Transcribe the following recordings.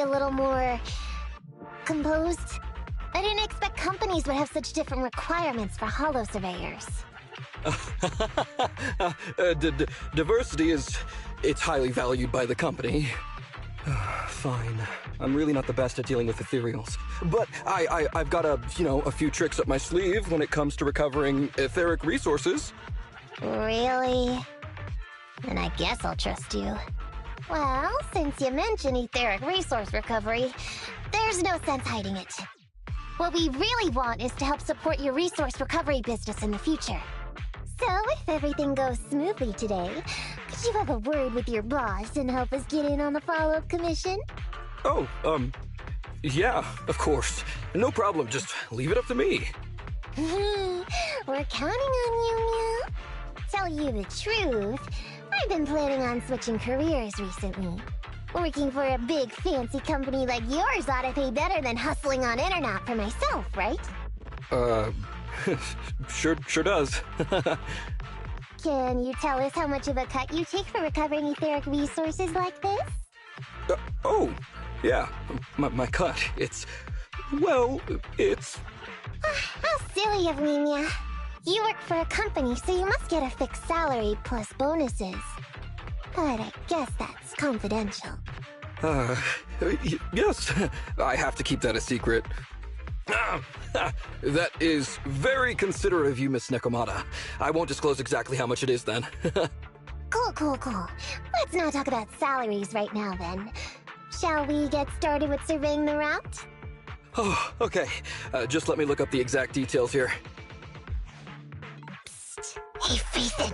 a little more composed. I didn't expect companies would have such different requirements for holo surveyors. Diversity it's highly valued by the company. Fine. I'm really not the best at dealing with ethereals. But I've got a few tricks up my sleeve when it comes to recovering etheric resources. Really? Then I guess I'll trust you. Well, since you mentioned etheric resource recovery, there's no sense hiding it. What we really want is to help support your resource recovery business in the future. So, if everything goes smoothly today, could you have a word with your boss and help us get in on the follow-up commission? Oh, yeah, of course. No problem, just leave it up to me. We're counting on you, Mew. Tell you the truth, I've been planning on switching careers recently. Working for a big fancy company like yours ought to pay better than hustling on internet for myself, right? Sure does. Can you tell us how much of a cut you take for recovering etheric resources like this? Oh, yeah, my cut, it's... How silly of me, Mia. You work for a company, so you must get a fixed salary plus bonuses. But I guess that's confidential. Yes, I have to keep that a secret. That is very considerate of you, Miss Nekomata. I won't disclose exactly how much it is then. Cool. Let's not talk about salaries right now then. Shall we get started with surveying the route? Oh, okay. Just let me look up the exact details here. Psst. Hey, Ethan.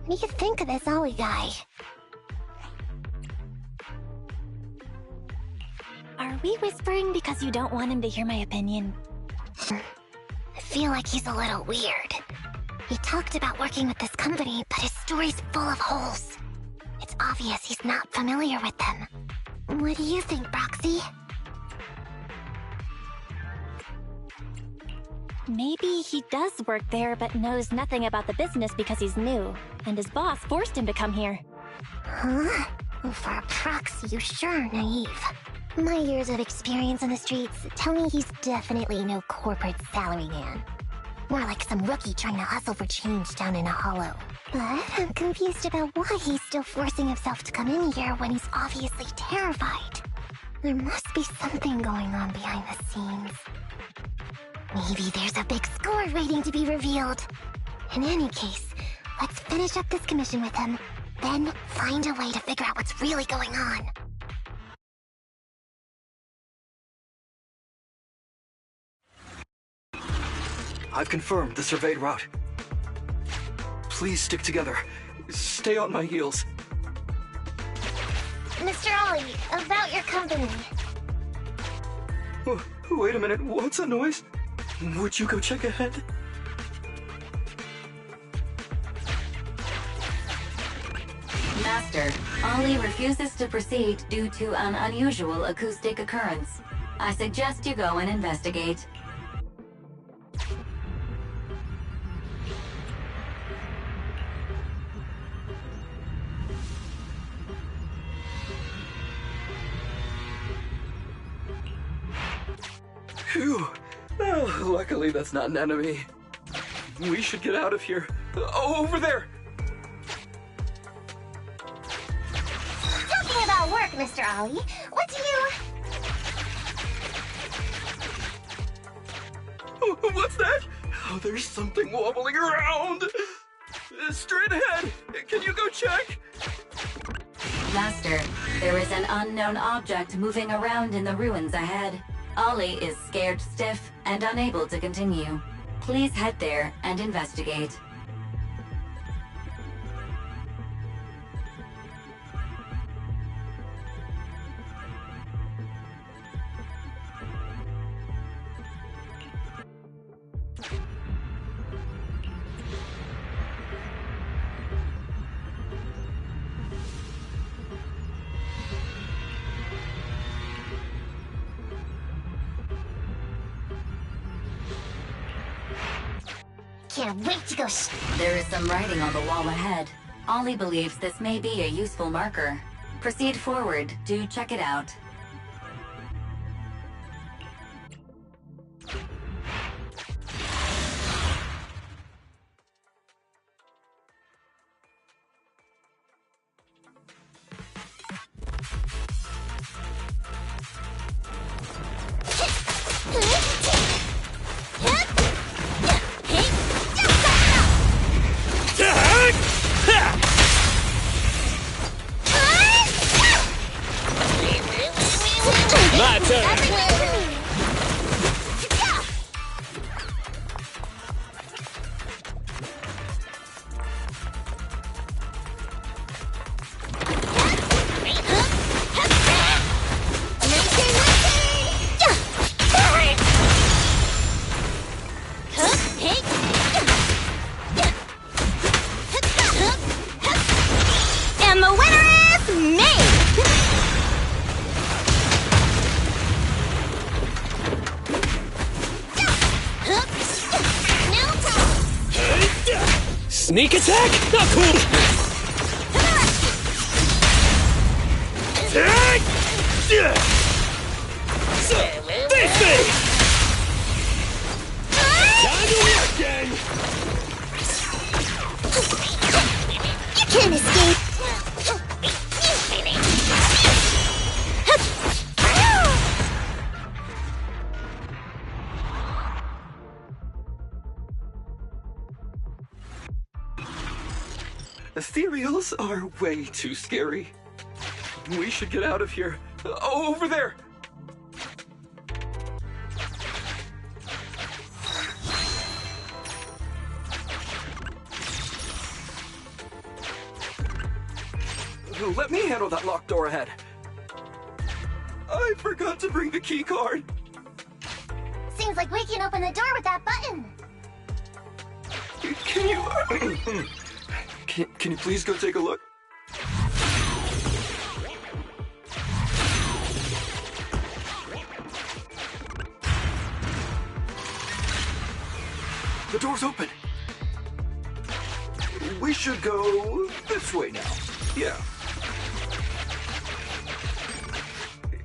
What do you think of this Ollie guy? Are we whispering because you don't want him to hear my opinion? I feel like he's a little weird. He talked about working with this company, but his story's full of holes. It's obvious he's not familiar with them. What do you think, Broxy? Maybe he does work there but knows nothing about the business because he's new, and his boss forced him to come here. Huh? Well, for a proxy, you sure are naive. My years of experience on the streets tell me he's definitely no corporate salary man. More like some rookie trying to hustle for change down in a hollow. But I'm confused about why he's still forcing himself to come in here when he's obviously terrified. There must be something going on behind the scenes. Maybe there's a big score waiting to be revealed. In any case, let's finish up this commission with him, then find a way to figure out what's really going on. I've confirmed the surveyed route. Please stick together. Stay on my heels. Mr. Ollie, about your company. Wait a minute, what's that noise? Would you go check ahead? Master, Ollie refuses to proceed due to an unusual acoustic occurrence. I suggest you go and investigate. Phew. Oh, luckily that's not an enemy. We should get out of here. Oh, over there! Talking about work, Mr. Ollie, what do you... What's that? Oh, there's something wobbling around! Straight ahead! Can you go check? Master, there is an unknown object moving around in the ruins ahead. Ollie is scared stiff and unable to continue. Please head there and investigate. Can't wait to go There is some writing on the wall ahead. Ollie believes this may be a useful marker. Proceed forward to check it out. turn! And the winner is me! Sneak attack? Not cool! Attack! Face me! Time to work, gang! You can't escape! Ethereals are way too scary. We should get out of here. Oh, over there! Let me handle that locked door ahead. I forgot to bring the key card. Seems like we can open the door with that button. Can you... Can you please go take a look? The door's open. We should go this way now. Yeah.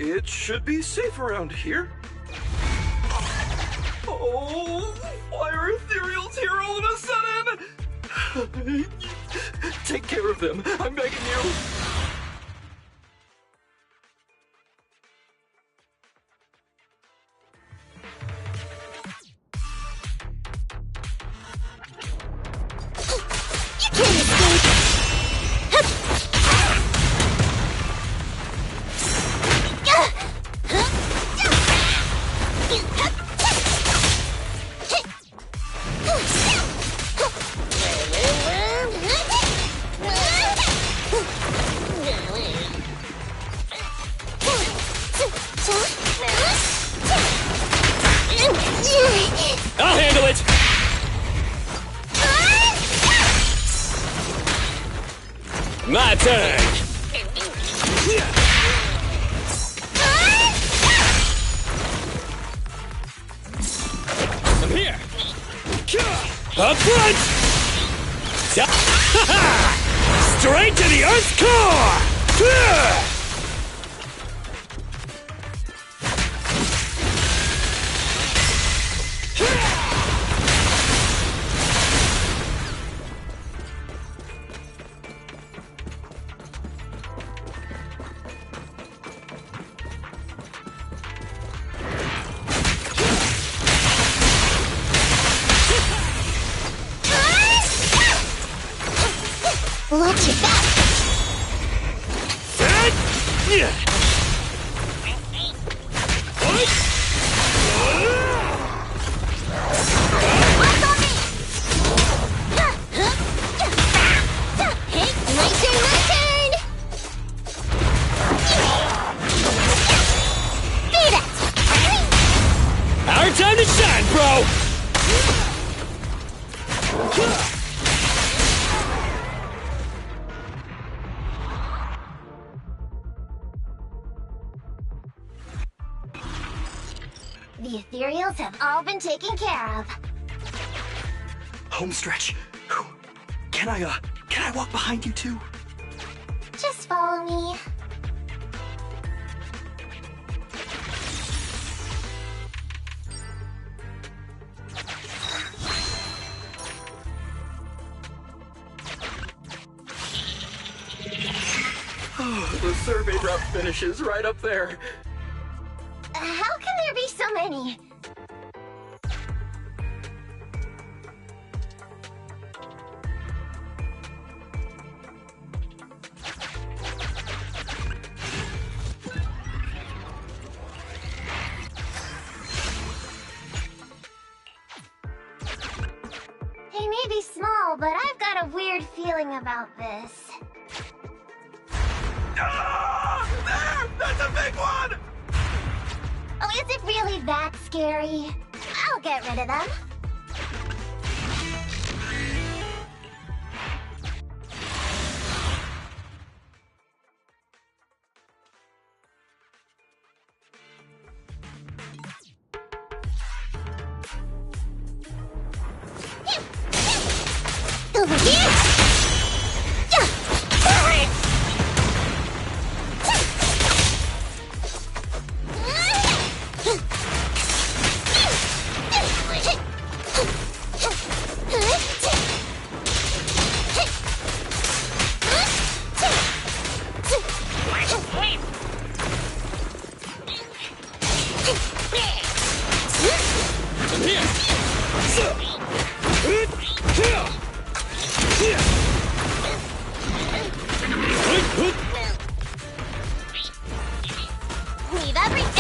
It should be safe around here. Oh, why are ethereals here all of a sudden? Take care of them. I'm begging you. You can't escape! I'll handle it! My turn! I'm here! Up front! Straight to the Earth's core! Watch your back! Hey, my turn! Beat it! Our time to shine, bro! The ethereals have all been taken care of. Home stretch. Can I walk behind you too? Just follow me. Oh, the survey route finishes right up there. How can there be so many? be small, but I've got a weird feeling about this. Ah! That's a big one! Oh, is it really that scary? I'll get rid of them. Over here!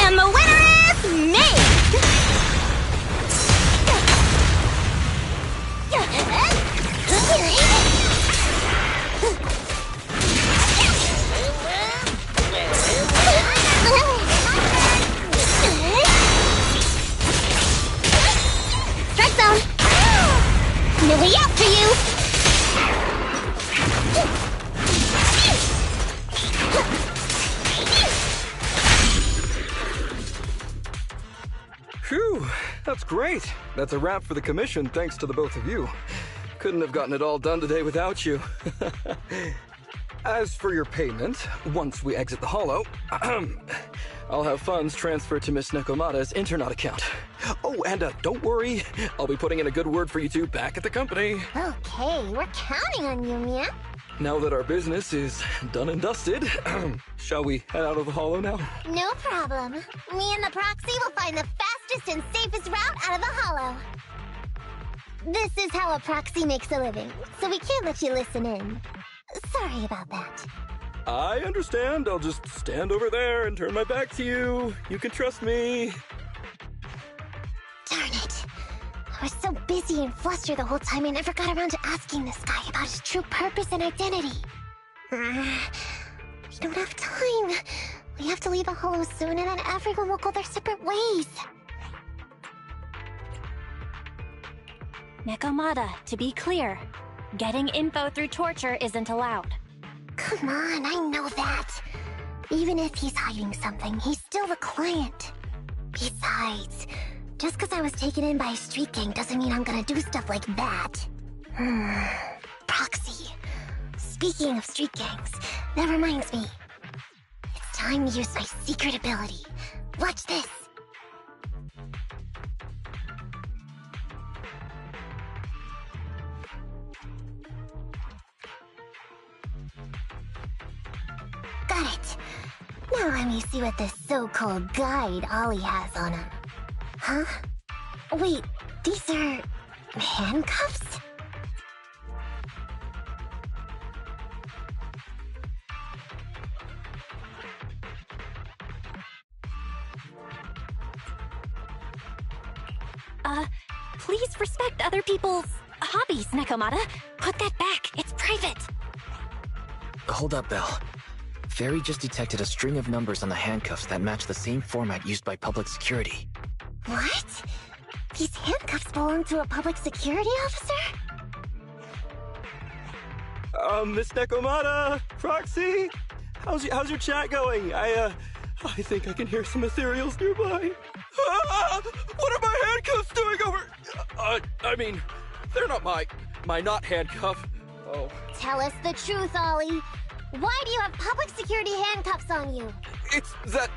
And the winner is me! Strike zone! No way out for you! Phew, that's great. That's a wrap for the commission, thanks to the both of you. Couldn't have gotten it all done today without you. As for your payment, once we exit the Hollow, I'll have funds transferred to Miss Nekomata's Internet account. Oh, and don't worry, I'll be putting in a good word for you two back at the company. Okay, we're counting on you, Mia. Now that our business is done and dusted, shall we head out of the Hollow now? No problem. Me and the Proxy will find the fastest and safest route out of the Hollow. This is how a Proxy makes a living, so we can't let you listen in. Sorry about that. I understand. I'll just stand over there and turn my back to you. You can trust me. Darn it. I was so busy and flustered the whole time I never got around to asking this guy about his true purpose and identity. We don't have time. We have to leave the Hollow soon and then everyone will go their separate ways. Nekomata, to be clear, getting info through torture isn't allowed. Come on, I know that. Even if he's hiding something, he's still the client. Besides, just because I was taken in by a street gang doesn't mean I'm gonna do stuff like that. Proxy. Speaking of street gangs, that reminds me. It's time to use my secret ability. Watch this. Got it. Now let me see what this so-called guide Ollie has on him. Huh? Wait, these are handcuffs? Please respect other people's hobbies, Nekomata. Put that back. It's private. Hold up, Belle. Fairy just detected a string of numbers on the handcuffs that match the same format used by public security. What? These handcuffs belong to a public security officer? Miss Nekomata, Proxy, how's your chat going? I think I can hear some ethereals nearby. What are my handcuffs doing over? I mean, they're not my not handcuff. Oh. Tell us the truth, Ollie. Why do you have public security handcuffs on you? It's that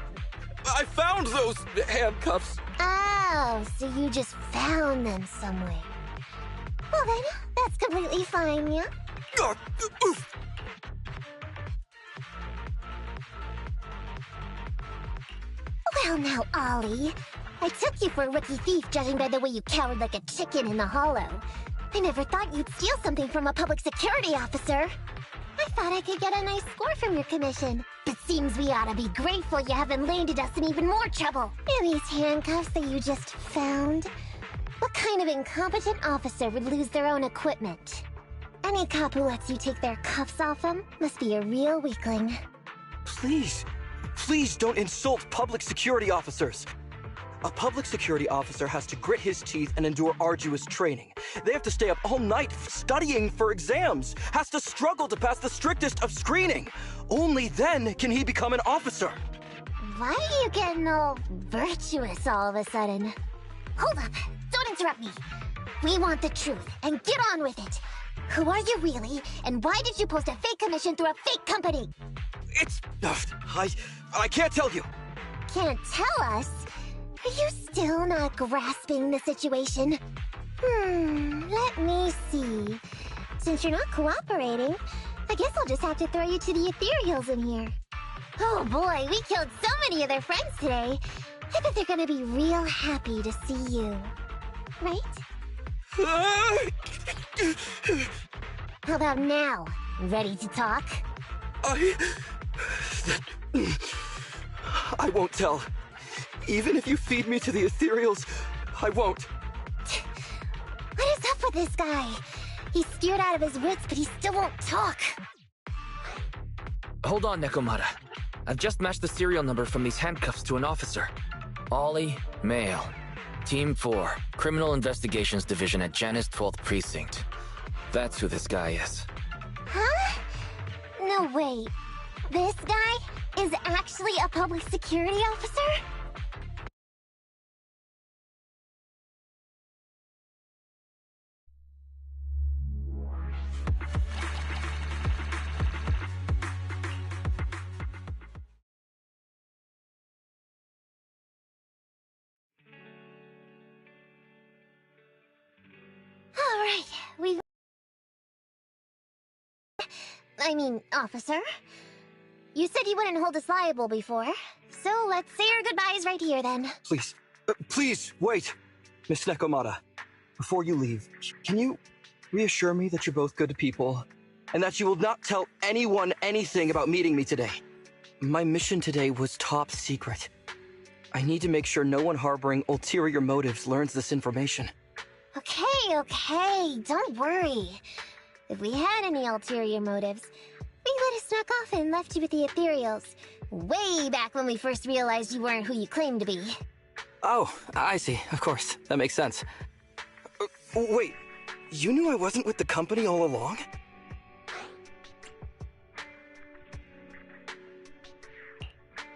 I found those handcuffs. Oh, so you just found them somewhere. Well then, that's completely fine, yeah? Oof. Well now, Ollie. I took you for a rookie thief judging by the way you cowered like a chicken in the Hollow. I never thought you'd steal something from a public security officer. I thought I could get a nice score from your commission. But seems we ought to be grateful you haven't landed us in even more trouble. And these handcuffs that you just found? What kind of incompetent officer would lose their own equipment? Any cop who lets you take their cuffs off them must be a real weakling. Please, please don't insult public security officers. A public security officer has to grit his teeth and endure arduous training. They have to stay up all night studying for exams, has to struggle to pass the strictest of screening. Only then can he become an officer. Why are you getting all virtuous all of a sudden? Hold up, don't interrupt me. We want the truth, and get on with it. Who are you really, and why did you post a fake commission through a fake company? It's... I can't tell you. Can't tell us? Are you still not grasping the situation? Let me see. Since you're not cooperating, I guess I'll just have to throw you to the ethereals in here. Oh boy, we killed so many of their friends today. I bet they're gonna be real happy to see you. Right? How about now? Ready to talk? I won't tell. Even if you feed me to the ethereals, I won't. What is up with this guy? He's scared out of his wits, but he still won't talk. Hold on, Nekomata. I've just matched the serial number from these handcuffs to an officer. Ollie, male. Team 4, Criminal Investigations Division at Janus 12th Precinct. That's who this guy is. Huh? No, wait. This guy is actually a public security officer? Alright, officer. You said you wouldn't hold us liable before, so let's say our goodbyes right here then. Please, please, wait. Miss Nekomata, before you leave, can you reassure me that you're both good people, and that you will not tell anyone anything about meeting me today? My mission today was top secret. I need to make sure no one harboring ulterior motives learns this information. Okay, don't worry. If we had any ulterior motives, we would have snuck off and left you with the ethereals. Way back when we first realized you weren't who you claimed to be. Oh, I see. Of course. That makes sense. Wait, you knew I wasn't with the company all along?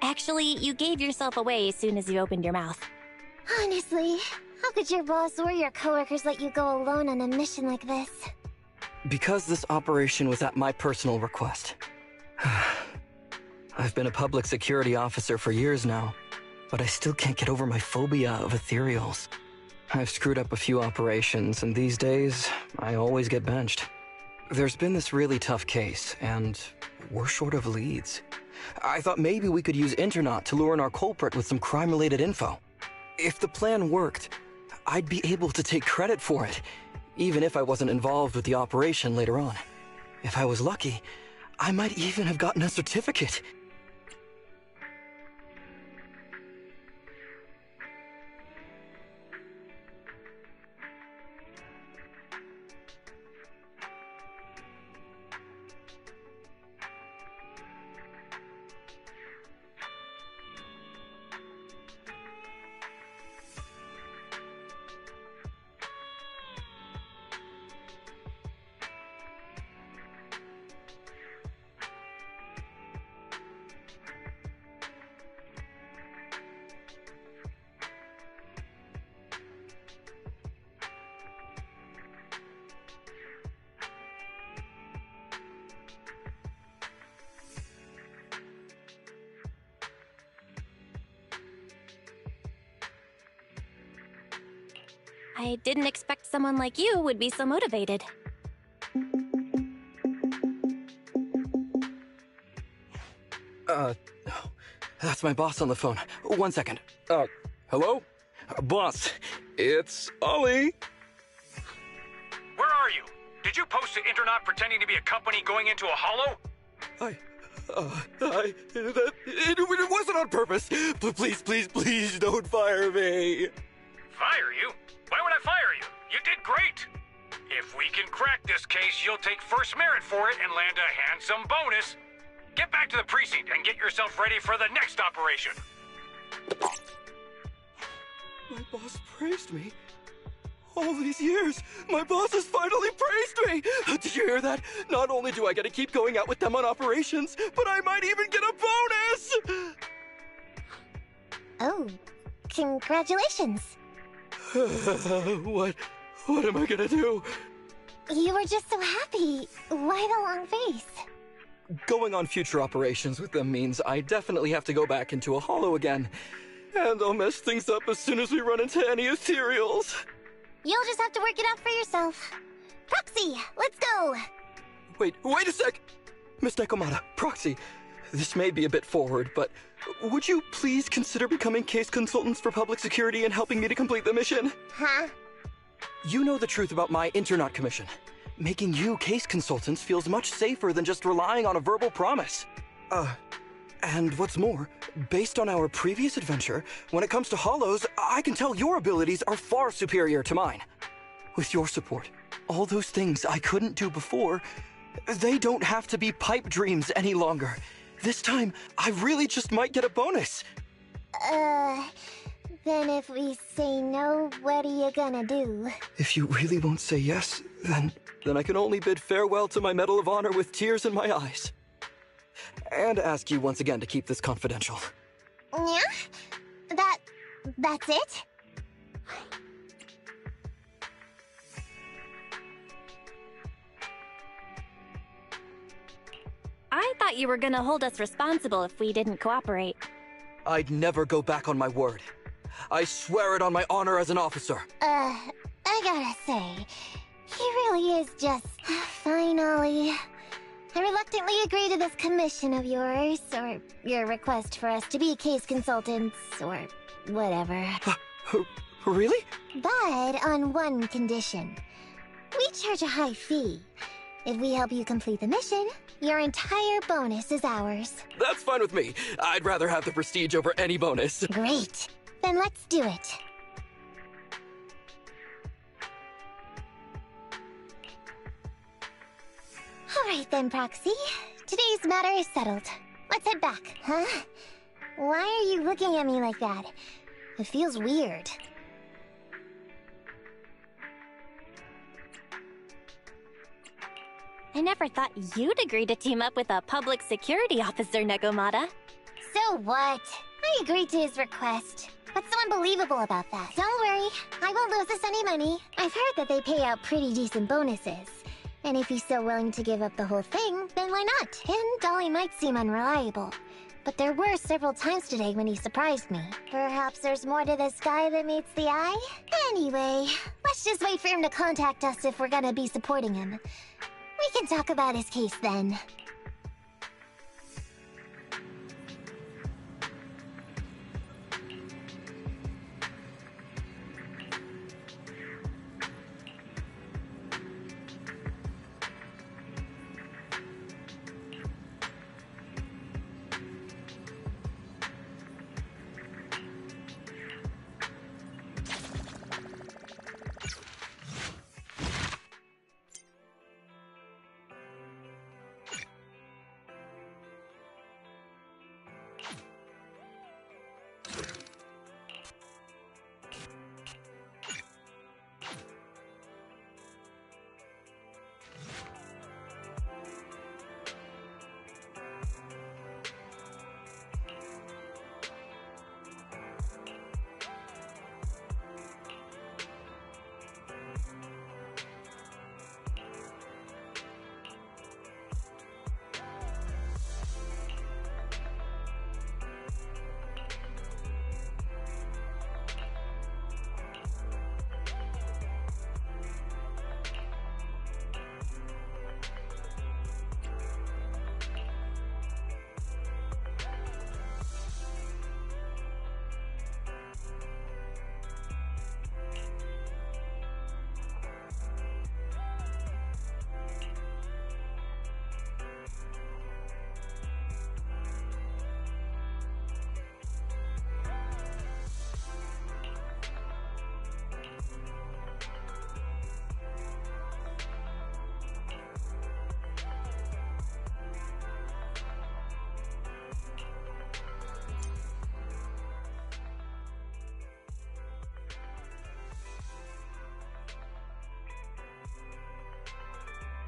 Actually, you gave yourself away as soon as you opened your mouth. Honestly, how could your boss or your coworkers let you go alone on a mission like this? Because this operation was at my personal request. I've been a public security officer for years now, but I still can't get over my phobia of ethereals. I've screwed up a few operations, and these days, I always get benched. There's been this really tough case, and we're short of leads. I thought maybe we could use Internaut to lure in our culprit with some crime-related info. If the plan worked, I'd be able to take credit for it, even if I wasn't involved with the operation later on. If I was lucky, I might even have gotten a certificate. I didn't expect someone like you would be so motivated. That's my boss on the phone. 1 second. Hello? Boss, it's Ollie. Where are you? Did you post to Internaut pretending to be a company going into a hollow? It wasn't on purpose. Please don't fire me. Fire you? Why would I fire you? You did great. If we can crack this case, you'll take first merit for it and land a handsome bonus. Get back to the precinct and get yourself ready for the next operation. My boss praised me. All these years, my boss has finally praised me! Did you hear that? Not only do I get to keep going out with them on operations, but I might even get a bonus! Oh, congratulations. What am I gonna do? You were just so happy. Why the long face? Going on future operations with them means I definitely have to go back into a hollow again. And I'll mess things up as soon as we run into any ethereals. You'll just have to work it out for yourself. Proxy, let's go! Wait a sec! Miss Nekomata, Proxy, this may be a bit forward, but would you please consider becoming case consultants for public security and helping me to complete the mission? Huh? You know the truth about my Internaut commission. Making you case consultants feels much safer than just relying on a verbal promise. And what's more, based on our previous adventure, when it comes to hollows, I can tell your abilities are far superior to mine. With your support, all those things I couldn't do before, they don't have to be pipe dreams any longer. This time, I really just might get a bonus. Then if we say no, what are you gonna do? If you really won't say yes, then I can only bid farewell to my Medal of Honor with tears in my eyes. And ask you once again to keep this confidential. Yeah? That's it? I thought you were gonna hold us responsible if we didn't cooperate. I'd never go back on my word. I swear it on my honor as an officer. I gotta say, he really is just... Fine, Ollie. I reluctantly agree to this commission of yours, or your request for us to be case consultants, or whatever. Really? But on one condition. We charge a high fee. If we help you complete the mission, your entire bonus is ours. That's fine with me. I'd rather have the prestige over any bonus. Great. Then let's do it. Alright then, Proxy. Today's matter is settled. Let's head back. Huh? Why are you looking at me like that? It feels weird. I never thought you'd agree to team up with a public security officer, Nekomata. So what? I agreed to his request. What's so unbelievable about that? Don't worry, I won't lose us any money. I've heard that they pay out pretty decent bonuses. And if he's so willing to give up the whole thing, then why not? And Dolly might seem unreliable. But there were several times today when he surprised me. Perhaps there's more to this guy than meets the eye? Anyway, let's just wait for him to contact us if we're gonna be supporting him. We can talk about his case then.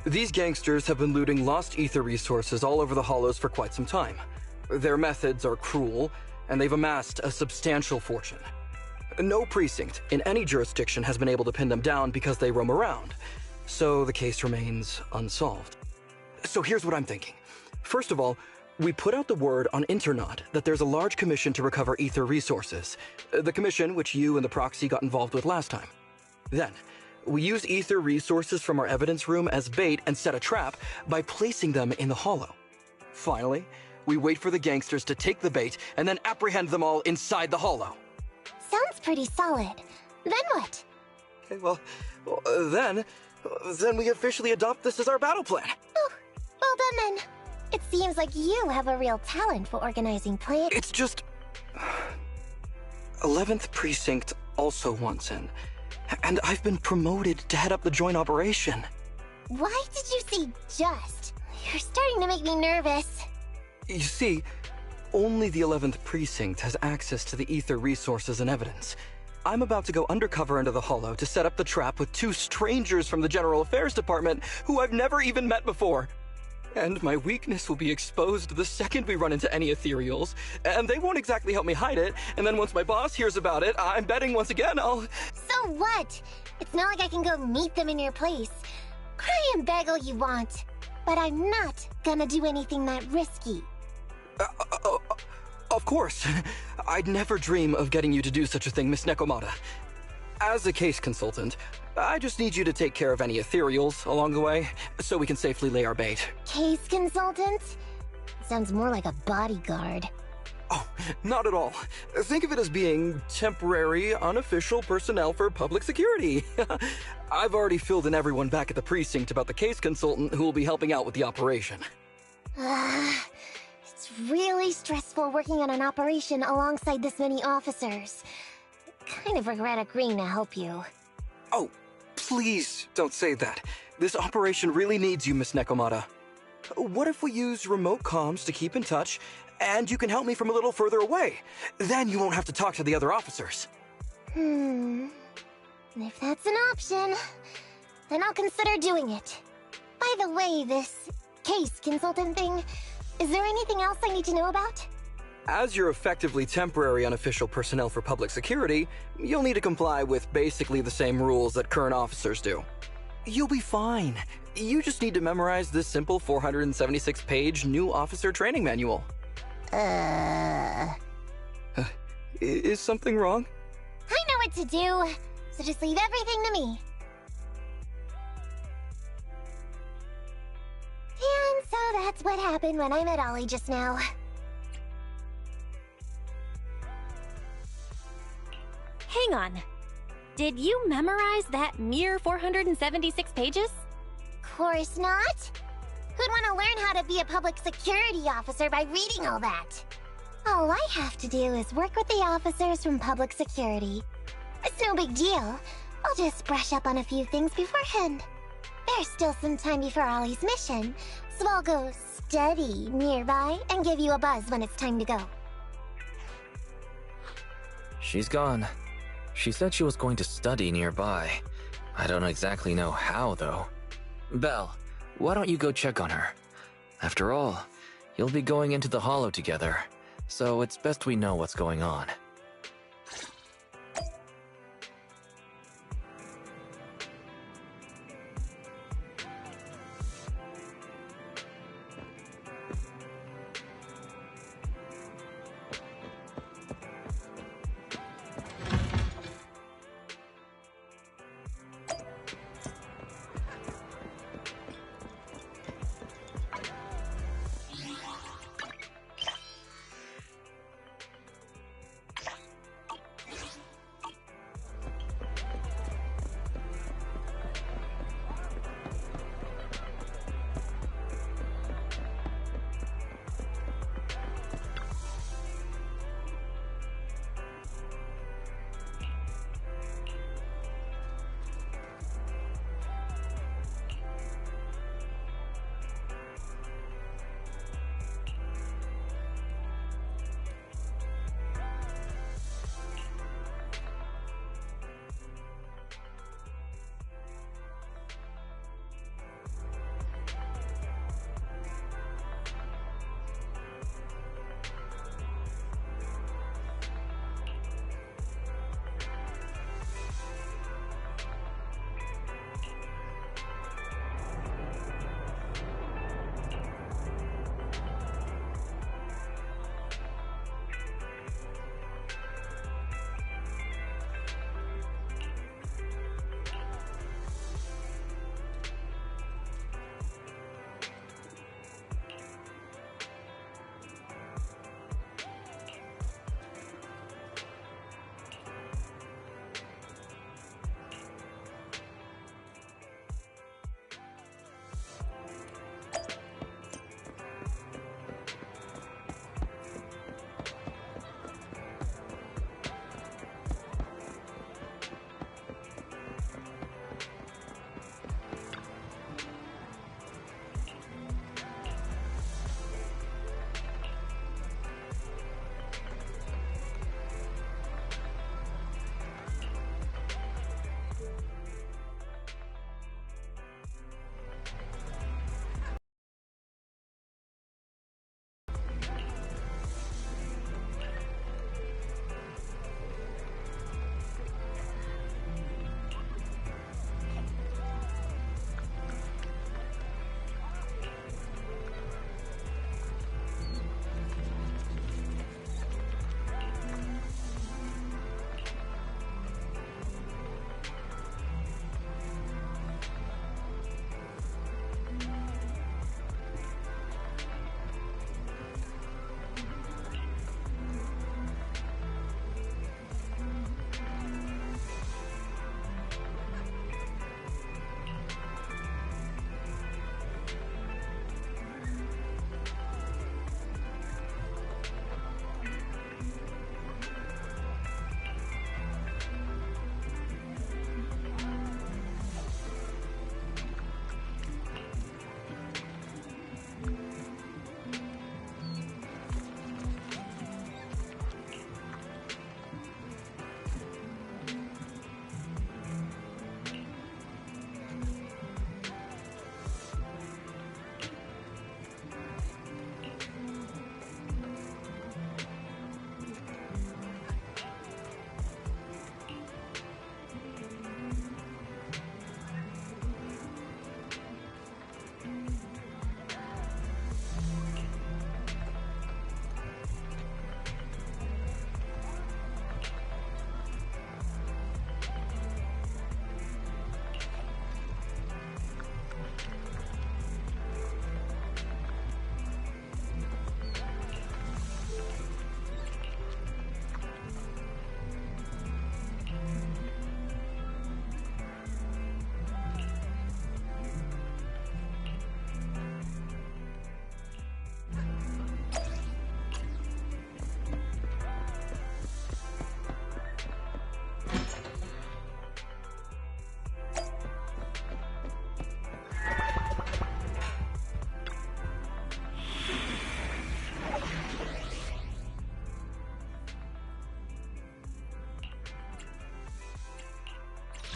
These gangsters have been looting lost ether resources all over the hollows for quite some time. Their methods are cruel, and they've amassed a substantial fortune. No precinct in any jurisdiction has been able to pin them down because they roam around, so the case remains unsolved. So here's what I'm thinking. First of all, we put out the word on Internaut that there's a large commission to recover ether resources. The commission which you and the proxy got involved with last time. Then, we use ether resources from our evidence room as bait and set a trap by placing them in the hollow. Finally, we wait for the gangsters to take the bait and then apprehend them all inside the hollow. Sounds pretty solid. Then what? Okay, well, then we officially adopt this as our battle plan. Oh, well done then. It seems like you have a real talent for organizing plans. It's just... 11th Precinct also wants in. And I've been promoted to head up the joint operation. Why did you say just? You're starting to make me nervous. You see, only the 11th Precinct has access to the ether resources and evidence. I'm about to go undercover into the hollow to set up the trap with 2 strangers from the General Affairs Department who I've never even met before. And my weakness will be exposed the second we run into any ethereals, and they won't exactly help me hide it, and then once my boss hears about it, I'm betting once again I'll... So what? It's not like I can go meet them in your place. Cry and beg all you want, but I'm not gonna do anything that risky. Of course. I'd never dream of getting you to do such a thing, Miss Nekomata. As a case consultant, I just need you to take care of any ethereals along the way, so we can safely lay our bait. Case consultant? Sounds more like a bodyguard. Oh, not at all. Think of it as being temporary, unofficial personnel for public security. I've already filled in everyone back at the precinct about the case consultant who will be helping out with the operation. It's really stressful working on an operation alongside this many officers. Kind of regret agreeing to help you. Oh, please don't say that. This operation really needs you, Miss Nekomata. What if we use remote comms to keep in touch, and you can help me from a little further away? Then you won't have to talk to the other officers. If that's an option, then I'll consider doing it. By the way, this case consultant thing, is there anything else I need to know about? As you're effectively temporary unofficial personnel for public security, you'll need to comply with basically the same rules that current officers do. You'll be fine. You just need to memorize this simple 476-page new officer training manual. Is something wrong? I know what to do, so just leave everything to me. And so that's what happened when I met Ollie just now. Hang on. Did you memorize that mere 476 pages? Course not. Who'd want to learn how to be a public security officer by reading all that? All I have to do is work with the officers from public security. It's no big deal. I'll just brush up on a few things beforehand. There's still some time before Ollie's mission, so I'll go study nearby and give you a buzz when it's time to go. She's gone. She said she was going to study nearby. I don't exactly know how, though. Belle, why don't you go check on her? After all, you'll be going into the hollow together, so it's best we know what's going on.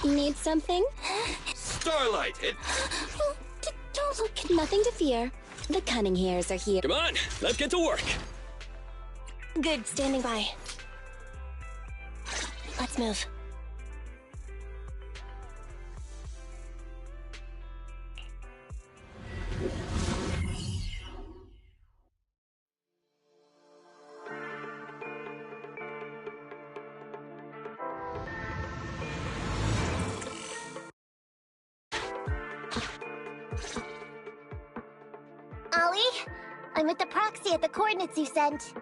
Need something? Starlight, Don't look. Nothing to fear. The cunning hairs are here. come on, let's get to work. Good. Standing by. Let's move. Ollie, I'm with the proxy at the coordinates you sent.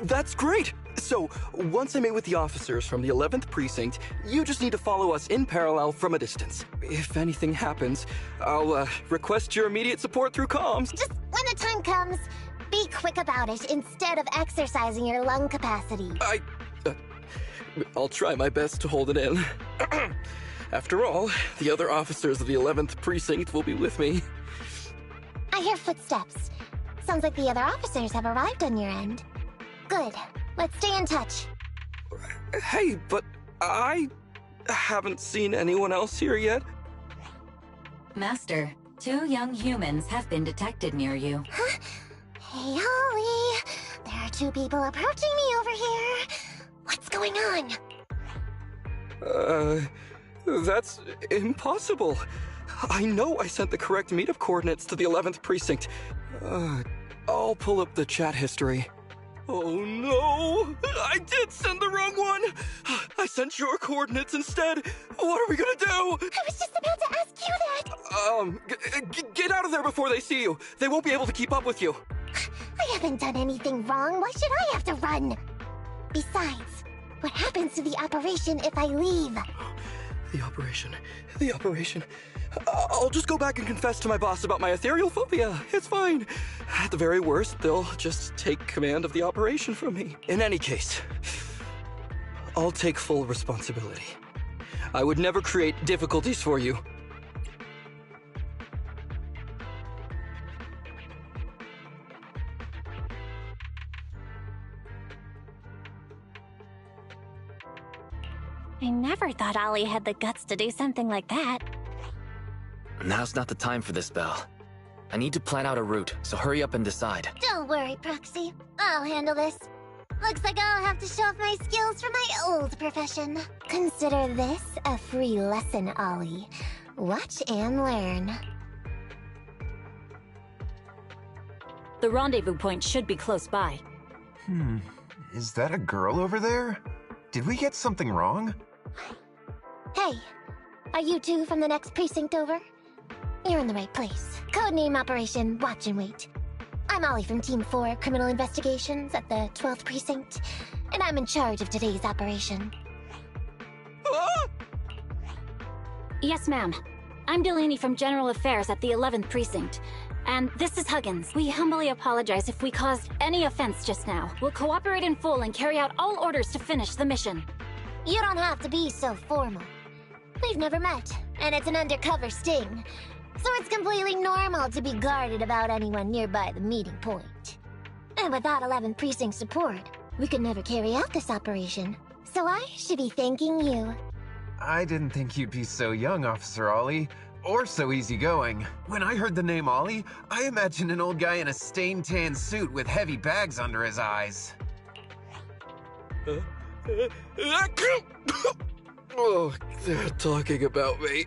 That's great! So, once I'm in with the officers from the 11th Precinct, you just need to follow us in parallel from a distance. If anything happens, I'll request your immediate support through comms. Just when the time comes, be quick about it instead of exercising your lung capacity. I'll try my best to hold it in. After all, the other officers of the 11th Precinct will be with me. I hear footsteps. Sounds like the other officers have arrived on your end. Good. Let's stay in touch. Hey, but I haven't seen anyone else here yet. Master, 2 young humans have been detected near you. Huh? Hey, Ollie. There are 2 people approaching me over here. What's going on? That's impossible. I know I sent the correct meetup coordinates to the 11th Precinct. I'll pull up the chat history. Oh no! I did send the wrong one! I sent your coordinates instead! What are we gonna do? I was just about to ask you that! Get out of there before they see you! They won't be able to keep up with you! I haven't done anything wrong. Why should I have to run? Besides, what happens to the operation if I leave? The operation. I'll just go back and confess to my boss about my ethereal phobia. It's fine. At the very worst, they'll just take command of the operation from me. In any case, I'll take full responsibility. I would never create difficulties for you. I never thought Ollie had the guts to do something like that. Now's not the time for this, Belle. I need to plan out a route, so hurry up and decide. Don't worry, Proxy. I'll handle this. Looks like I'll have to show off my skills from my old profession. Consider this a free lesson, Ollie. Watch and learn. The rendezvous point should be close by. Is that a girl over there? Did we get something wrong? Hey, are you 2 from the next precinct over? You're in the right place. Codename Operation Watch and Wait. I'm Ollie from Team 4 Criminal Investigations at the 12th Precinct, and I'm in charge of today's operation. Yes, ma'am. I'm Delaney from General Affairs at the 11th Precinct. And this is Huggins. We humbly apologize if we caused any offense just now. We'll cooperate in full and carry out all orders to finish the mission. You don't have to be so formal. We've never met, and it's an undercover sting. So it's completely normal to be guarded about anyone nearby the meeting point. And without 11th Precinct support, we could never carry out this operation. So I should be thanking you. I didn't think you'd be so young, Officer Ollie. Or so easygoing. When I heard the name Ollie, I imagined an old guy in a stained tan suit with heavy bags under his eyes. Oh, they're talking about me.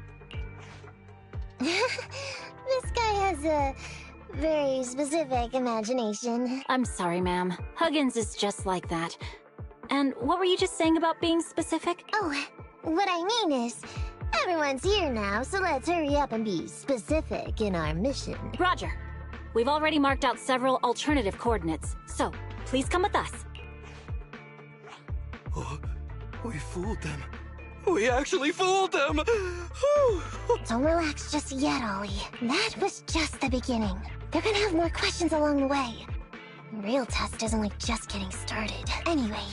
This guy has a very specific imagination. I'm sorry, ma'am. Huggins is just like that. And what were you just saying about being specific? Oh, what I mean is, everyone's here now, so let's hurry up and be specific in our mission. Roger. We've already marked out several alternative coordinates, so please come with us. Oh, we fooled them. We actually fooled them! Don't relax just yet, Ollie. That was just the beginning. They're gonna have more questions along the way. The real test is only just getting started. Anyway,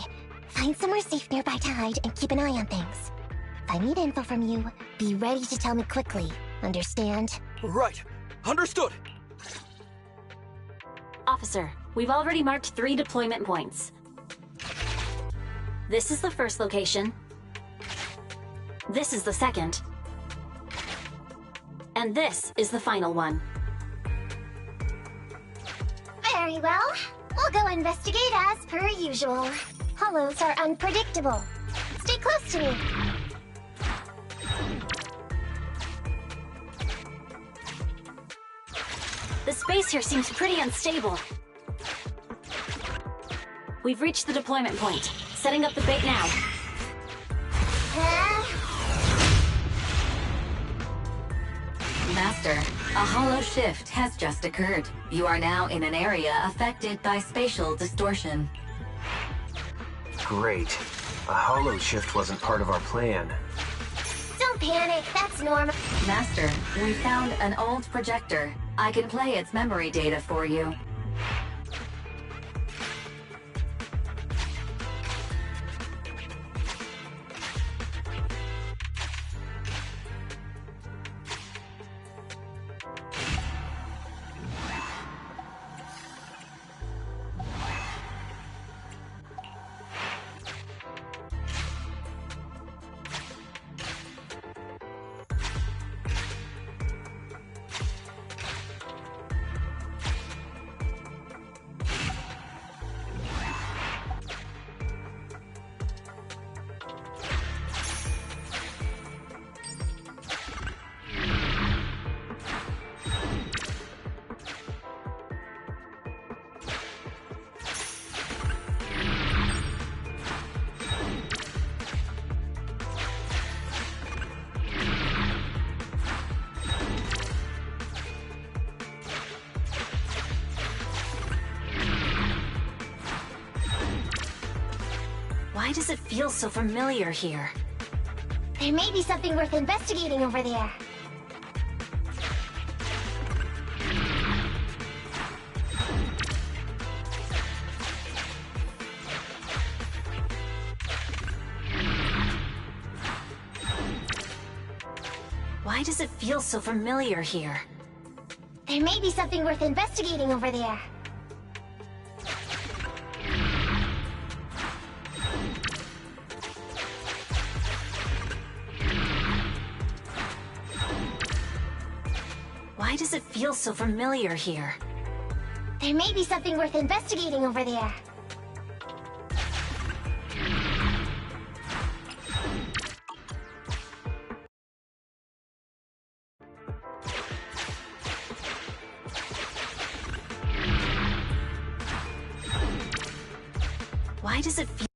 find somewhere safe nearby to hide and keep an eye on things. If I need info from you, be ready to tell me quickly. Understand? Right. Understood. Officer, we've already marked 3 deployment points. This is the first location. This is the second. And this is the final one. Very well. We'll go investigate as per usual. Hollows are unpredictable. Stay close to me. The space here seems pretty unstable. We've reached the deployment point. Setting up the bait now. Master, a hollow shift has just occurred. You are now in an area affected by spatial distortion. Great. A hollow shift wasn't part of our plan. Don't panic, that's normal. Master, we found an old projector. I can play its memory data for you. Why does it feel so familiar here? There may be something worth investigating over there. Why does it feel so familiar here? There may be something worth investigating over there. Why does it feel so familiar here? There may be something worth investigating over there. Why does it feel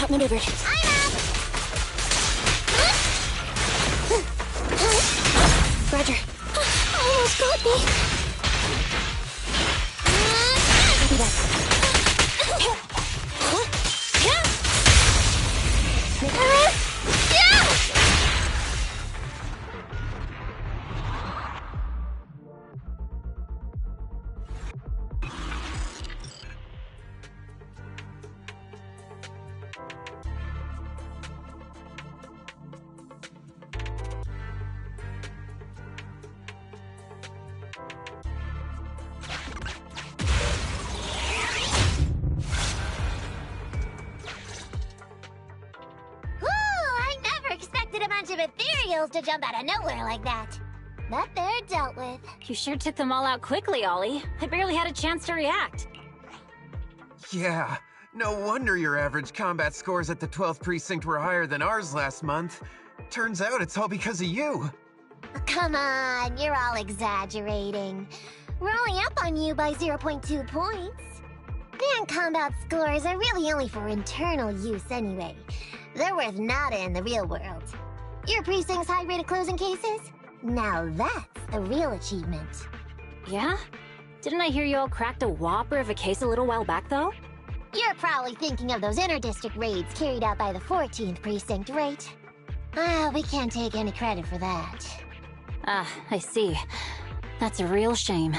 outmaneuvered. I'm up! Roger. Almost got me. Copy that. Ethereals to jump out of nowhere like that. But they're dealt with. You sure took them all out quickly, Ollie. I barely had a chance to react. Yeah, no wonder your average combat scores at the 12th precinct were higher than ours last month. Turns out it's all because of you. Come on, you're all exaggerating. We're only up on you by 0.2 points. And combat scores are really only for internal use anyway. They're worth nada in the real world. Your precinct's high rate of closing cases? Now that's the real achievement. Yeah? Didn't I hear you all cracked a whopper of a case a little while back, though? You're probably thinking of those inter-district raids carried out by the 14th precinct, right? We can't take any credit for that. Ah, I see. That's a real shame.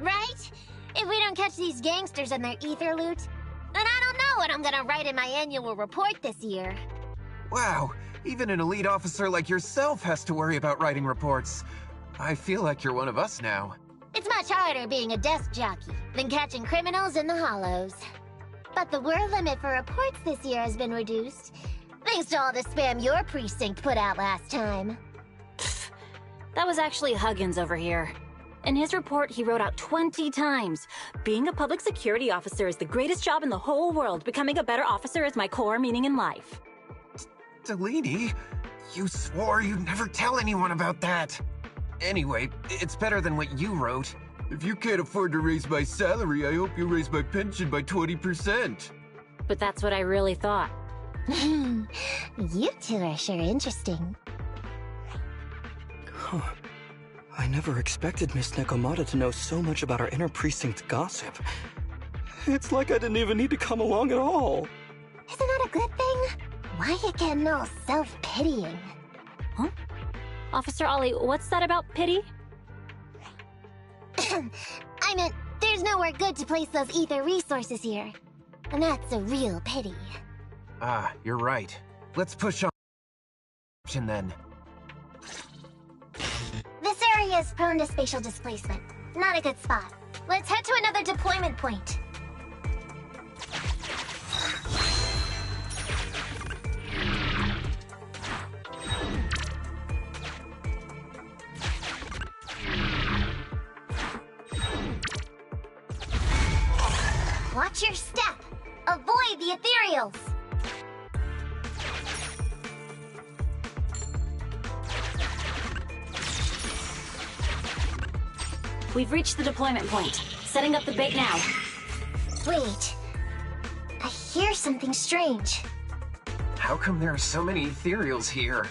Right? If we don't catch these gangsters and their ether loot, then I don't know what I'm gonna write in my annual report this year. Wow, even an elite officer like yourself has to worry about writing reports. I feel like you're one of us now. It's much harder being a desk jockey than catching criminals in the hollows. But the word limit for reports this year has been reduced, thanks to all the spam your precinct put out last time. That was actually Huggins over here. In his report, he wrote out 20 times. Being a public security officer is the greatest job in the whole world. Becoming a better officer is my core meaning in life. Delaney, you swore you'd never tell anyone about that. Anyway, it's better than what you wrote. If you can't afford to raise my salary, I hope you raise my pension by 20%. But that's what I really thought. You two are sure interesting. Huh. I never expected Miss Nekomata to know so much about our inter-precinct gossip. It's like I didn't even need to come along at all. Isn't that a good thing? Why you getting all self-pitying? Huh? Officer Ollie, what's that about pity? I meant, there's nowhere good to place those ether resources here. And that's a real pity. Ah, you're right. Let's push on then. This area is prone to spatial displacement. Not a good spot. Let's head to another deployment point. Watch your step! Avoid the ethereals! We've reached the deployment point. Setting up the bait now. Wait. I hear something strange. How come there are so many ethereals here?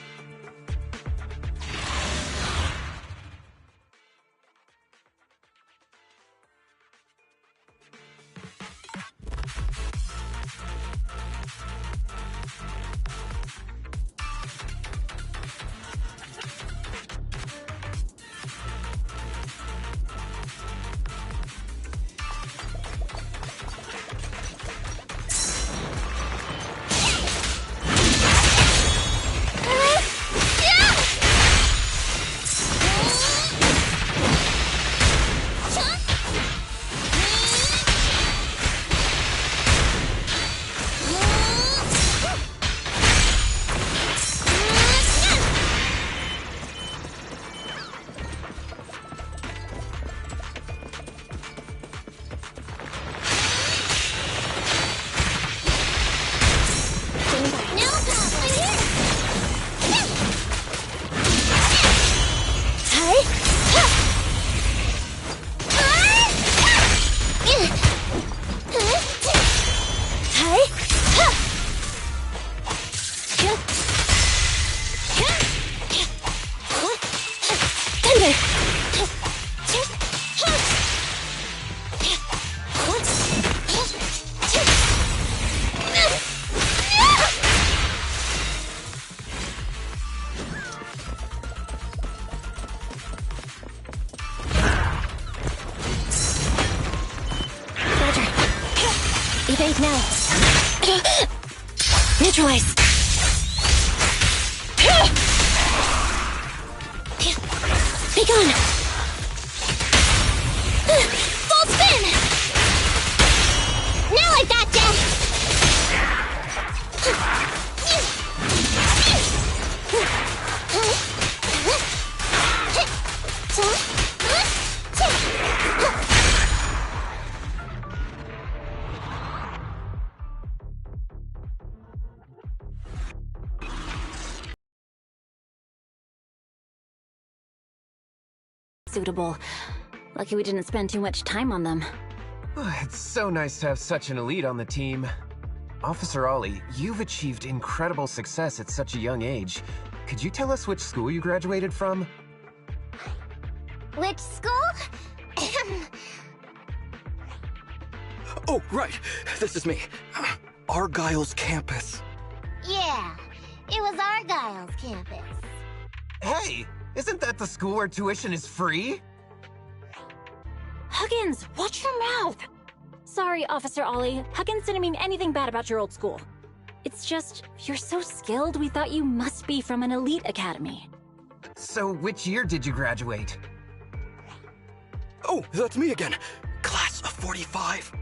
Evade now. Neutralize. Be gone. Full spin. Now I gotcha. Suitable. Lucky we didn't spend too much time on them. It's so nice to have such an elite on the team. Officer Ollie, you've achieved incredible success at such a young age. Could you tell us which school you graduated from? Which school? Oh, right. This is me. Argyle's campus. Yeah, it was Argyle's campus. Hey, isn't that the school where tuition is free? Huggins, watch your mouth! Sorry, Officer Ollie. Huggins didn't mean anything bad about your old school. It's just, you're so skilled, we thought you must be from an elite academy. So which year did you graduate? Oh, that's me again. Class of 45.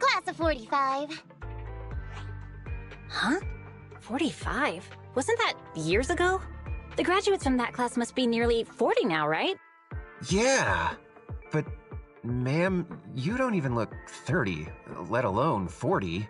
Class of 45. Huh? 45? Wasn't that years ago? The graduates from that class must be nearly 40 now, right? Yeah, but ma'am, you don't even look 30, let alone 40.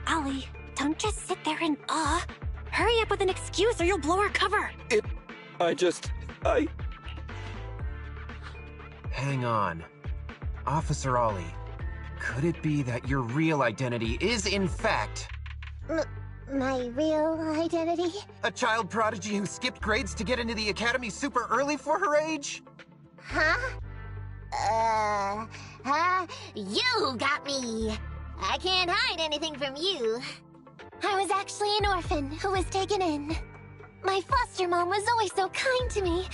Ollie, don't just sit there in awe. Hurry up with an excuse or you'll blow our cover. Hang on. Officer Ollie, could it be that your real identity is in fact... My real identity? a child prodigy who skipped grades to get into the academy super early for her age? Huh? You got me. I can't hide anything from you. I was actually an orphan who was taken in. My foster mom was always so kind to me,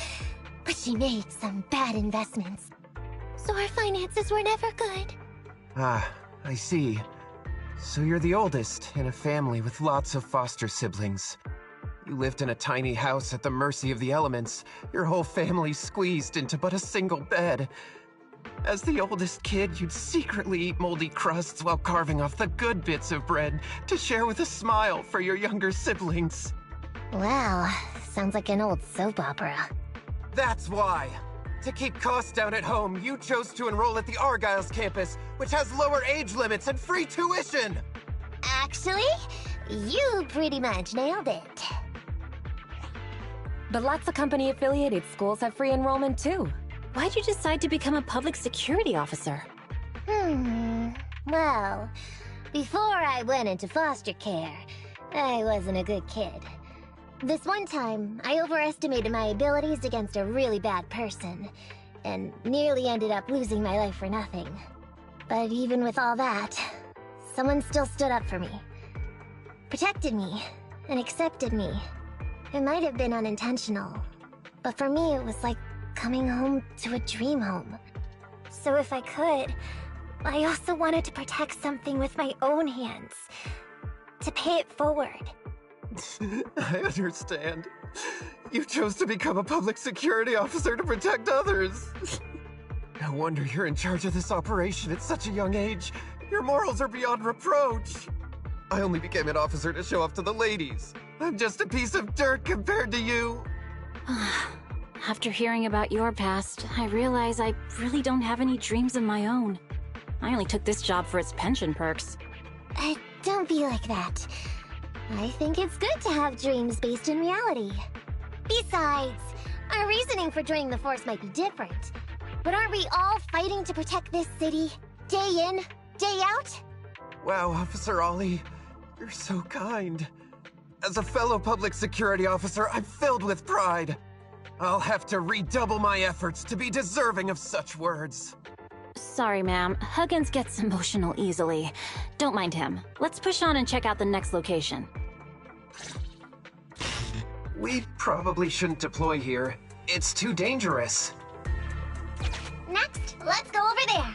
but she made some bad investments. So our finances were never good. Ah, I see. So you're the oldest in a family with lots of foster siblings. You lived in a tiny house at the mercy of the elements, your whole family squeezed into but a single bed. As the oldest kid, you'd secretly eat moldy crusts while carving off the good bits of bread to share with a smile for your younger siblings. Wow, sounds like an old soap opera. That's why! To keep costs down at home, you chose to enroll at the Argyle's campus, which has lower age limits and free tuition! Actually, you pretty much nailed it. But lots of company-affiliated schools have free enrollment too. Why'd you decide to become a public security officer? Well, before I went into foster care, I wasn't a good kid. This one time, I overestimated my abilities against a really bad person, and nearly ended up losing my life for nothing. But even with all that, someone still stood up for me. Protected me, and accepted me. It might have been unintentional, but for me it was like coming home to a dream home. So if I could, I also wanted to protect something with my own hands. To pay it forward. I understand. You chose to become a public security officer to protect others. No wonder you're in charge of this operation at such a young age. Your morals are beyond reproach. I only became an officer to show off to the ladies. I'm just a piece of dirt compared to you. After hearing about your past, I realize I really don't have any dreams of my own. I only took this job for its pension perks. Don't be like that. I think it's good to have dreams based in reality. Besides, our reasoning for joining the Force might be different. But aren't we all fighting to protect this city, day in, day out? Wow, Officer Ollie, you're so kind. As a fellow public security officer, I'm filled with pride. I'll have to redouble my efforts to be deserving of such words. Sorry, ma'am. Huggins gets emotional easily. Don't mind him. Let's push on and check out the next location. We probably shouldn't deploy here. It's too dangerous. Next, let's go over there.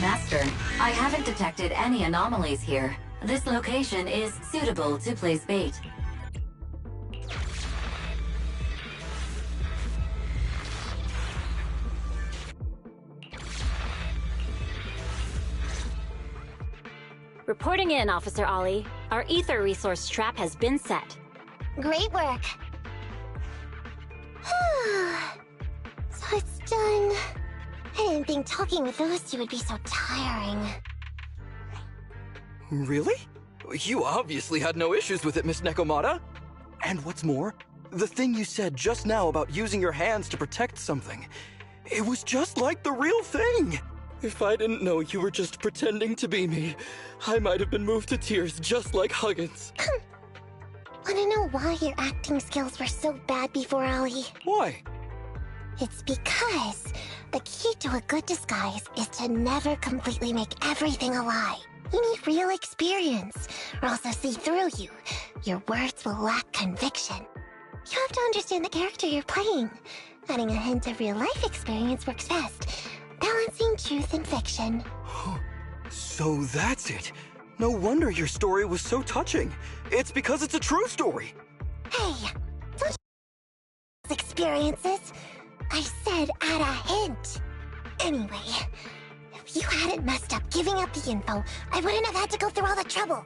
Master, I haven't detected any anomalies here. This location is suitable to place bait. Reporting in, Officer Ollie. Our ether resource trap has been set. Great work. So it's done. I didn't think talking with those two would be so tiring. Really? You obviously had no issues with it, Miss Nekomata. And what's more, the thing you said just now about using your hands to protect something, it was just like the real thing. If I didn't know you were just pretending to be me, I might have been moved to tears just like Huggins. Wanna know why your acting skills were so bad before, Ollie? Why? It's because the key to a good disguise is to never completely make everything a lie. You need real experience, or else they'll see through you. Your words will lack conviction. You have to understand the character you're playing. Adding a hint of real-life experience works best, balancing truth and fiction. So that's it. No wonder your story was so touching. It's because it's a true story. Hey, don't you experiences? I said add a hint. Anyway, if you hadn't messed up giving up the info, I wouldn't have had to go through all the trouble.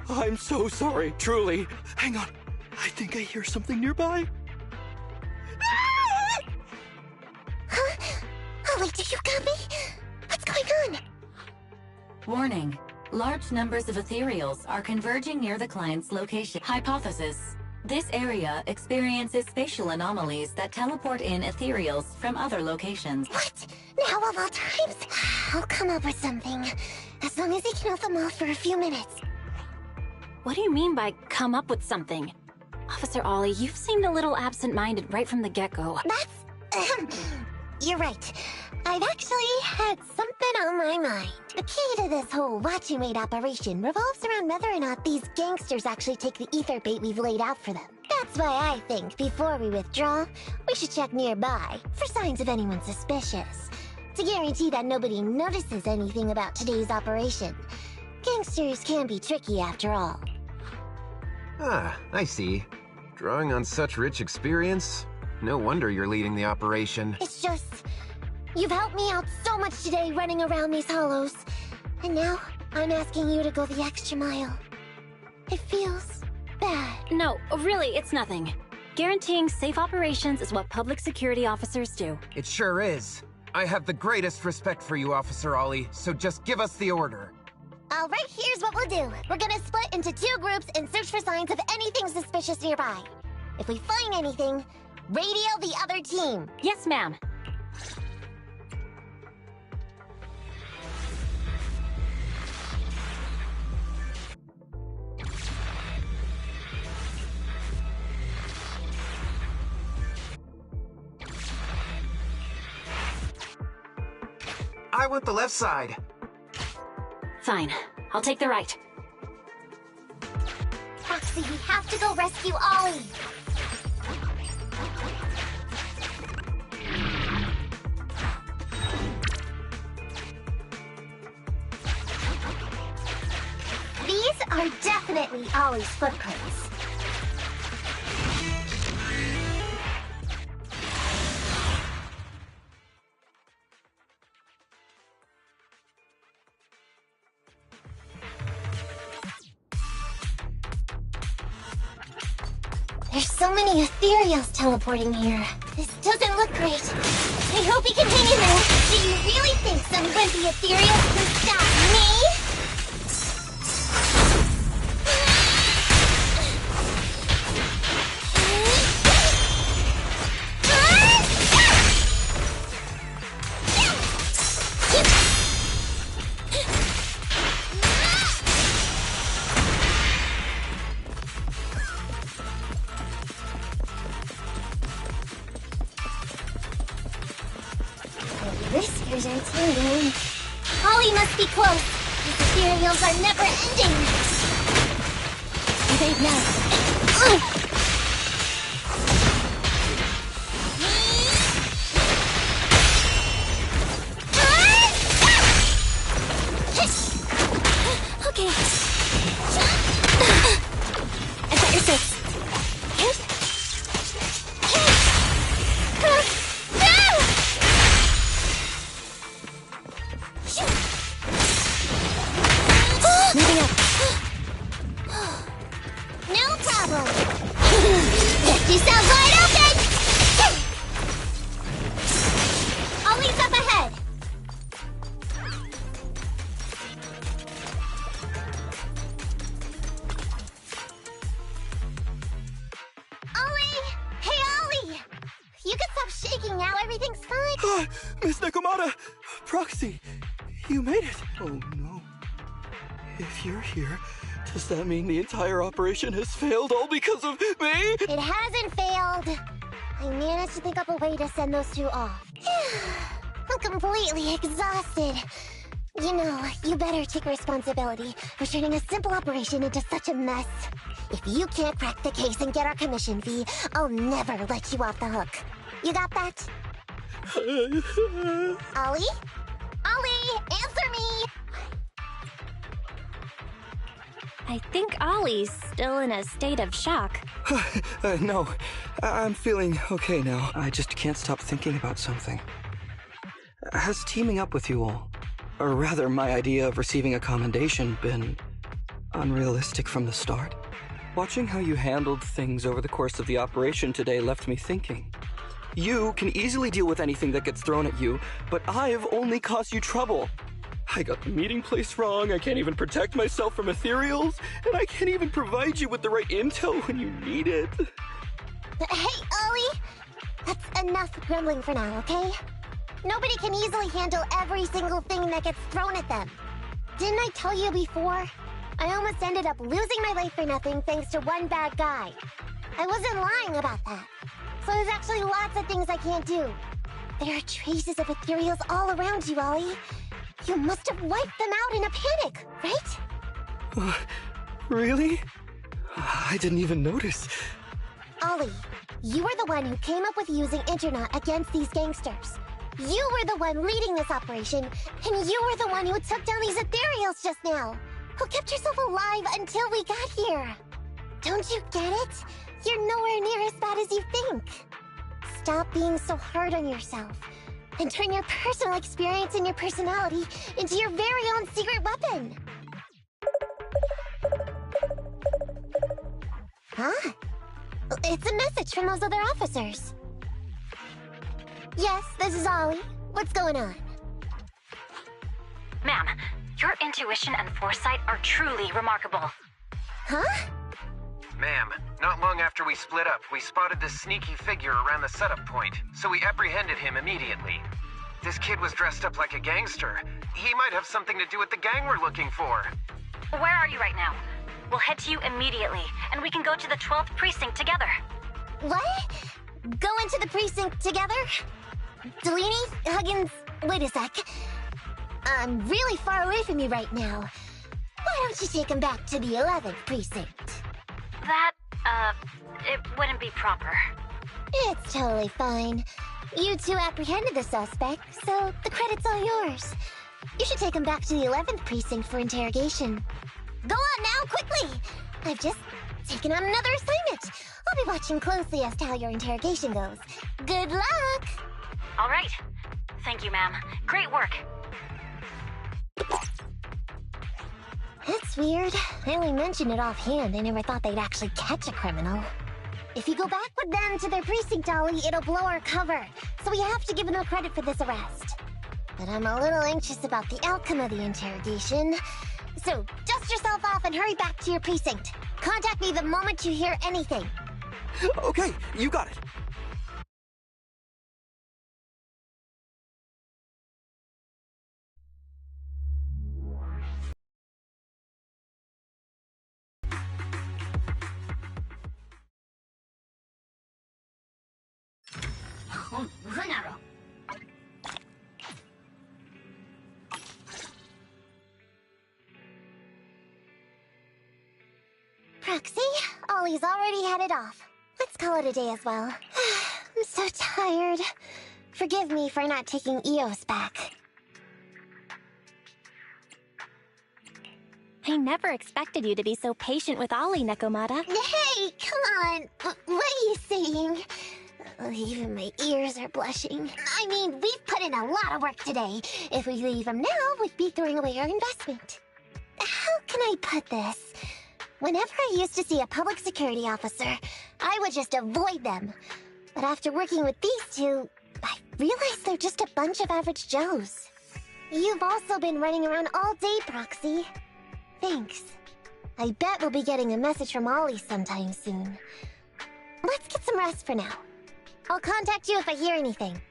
I'm so sorry, truly. Hang on. I think I hear something nearby. Huh? Ollie, did you copy? What's going on? Warning. Large numbers of ethereals are converging near the client's location. Hypothesis. This area experiences spatial anomalies that teleport in ethereals from other locations. What? Now of all times? I'll come up with something. As long as I can hold them off for a few minutes. What do you mean by come up with something? Officer Ollie, you've seemed a little absent-minded right from the get-go. That's... You're right. I've actually had something on my mind. The key to this whole watch and wait operation revolves around whether or not these gangsters actually take the ether bait we've laid out for them. That's why I think, before we withdraw, we should check nearby for signs of anyone suspicious. To guarantee that nobody notices anything about today's operation. Gangsters can be tricky after all. Ah, I see. Drawing on such rich experience, no wonder you're leading the operation. It's just... You've helped me out so much today running around these hollows. And now, I'm asking you to go the extra mile. It feels bad. No, really, it's nothing. Guaranteeing safe operations is what public security officers do. It sure is. I have the greatest respect for you, Officer Ollie, so just give us the order. Alright, here's what we'll do. We're gonna split into 2 groups and search for signs of anything suspicious nearby. If we find anything, radio the other team. Yes, ma'am. I want the left side. Fine. I'll take the right. Proxy, we have to go rescue Ollie. These are definitely Ollie's footprints. There's so many ethereals teleporting here. This doesn't look great. I hope he can hang in there. Do you really think some wimpy ethereals can stop me? Whiskers are tingling. Ollie must be close. These ethereals are never ending. Evade now. Okay. I've got your six. Moving up. No problem. Left yourself wide open. Ollie's up ahead. Ollie! Hey, Ollie! You can stop shaking now. Everything's fine. Miss Nekomata! Proxy! You made it! Oh no. If you're here, does that mean the entire operation has failed all because of me? It hasn't failed. I managed to think up a way to send those two off. I'm completely exhausted. You know, you better take responsibility for turning a simple operation into such a mess. If you can't crack the case and get our commission fee, I'll never let you off the hook. You got that? Ollie? Ollie, answer me! I think Ollie's still in a state of shock. No, I'm feeling okay now. I just can't stop thinking about something. Has teaming up with you all, or rather my idea of receiving a commendation, been unrealistic from the start? Watching how you handled things over the course of the operation today left me thinking. You can easily deal with anything that gets thrown at you, but I've only caused you trouble. I got the meeting place wrong, I can't even protect myself from ethereals, and I can't even provide you with the right intel when you need it. Hey, Ollie! That's enough grumbling for now, okay? Nobody can easily handle every single thing that gets thrown at them. Didn't I tell you before? I almost ended up losing my life for nothing thanks to one bad guy. I wasn't lying about that. So there's actually lots of things I can't do. There are traces of ethereals all around you, Ollie. You must have wiped them out in a panic, right? Really? I didn't even notice. Ollie, you were the one who came up with using Internet against these gangsters. You were the one leading this operation, and you were the one who took down these ethereals just now. Who kept yourself alive until we got here. Don't you get it? You're nowhere near as bad as you think. Stop being so hard on yourself, and turn your personal experience and your personality into your very own secret weapon. Huh? It's a message from those other officers. Yes, this is Ollie. What's going on? Ma'am, your intuition and foresight are truly remarkable. Huh? Ma'am, not long after we split up, we spotted this sneaky figure around the setup point, so we apprehended him immediately. This kid was dressed up like a gangster. He might have something to do with the gang we're looking for. Where are you right now? We'll head to you immediately, and we can go to the 12th precinct together. What? Go into the precinct together? Delaney? Huggins? Wait a sec. I'm really far away from you right now. Why don't you take him back to the 11th precinct? That, it wouldn't be proper. It's totally fine. You two apprehended the suspect, so the credit's all yours. You should take him back to the 11th precinct for interrogation. Go on now, quickly! I've just taken on another assignment. I'll be watching closely as to how your interrogation goes. Good luck! All right. Thank you, ma'am. Great work. That's weird. I only mentioned it offhand. I never thought they'd actually catch a criminal. If you go back with them to their precinct, Ollie, it'll blow our cover. So we have to give them credit for this arrest. But I'm a little anxious about the outcome of the interrogation. So dust yourself off and hurry back to your precinct. Contact me the moment you hear anything. Okay, you got it. Proxy, Ollie's already headed off. Let's call it a day as well. I'm so tired. Forgive me for not taking Eos back. I never expected you to be so patient with Ollie, Nekomata. Hey, come on! What are you saying? Even my ears are blushing. I mean, we've put in a lot of work today. If we leave them now, we'd be throwing away our investment. How can I put this? Whenever I used to see a public security officer, I would just avoid them. But after working with these two, I realized they're just a bunch of average Joes. You've also been running around all day, Proxy. Thanks. I bet we'll be getting a message from Ollie sometime soon. Let's get some rest for now. I'll contact you if I hear anything.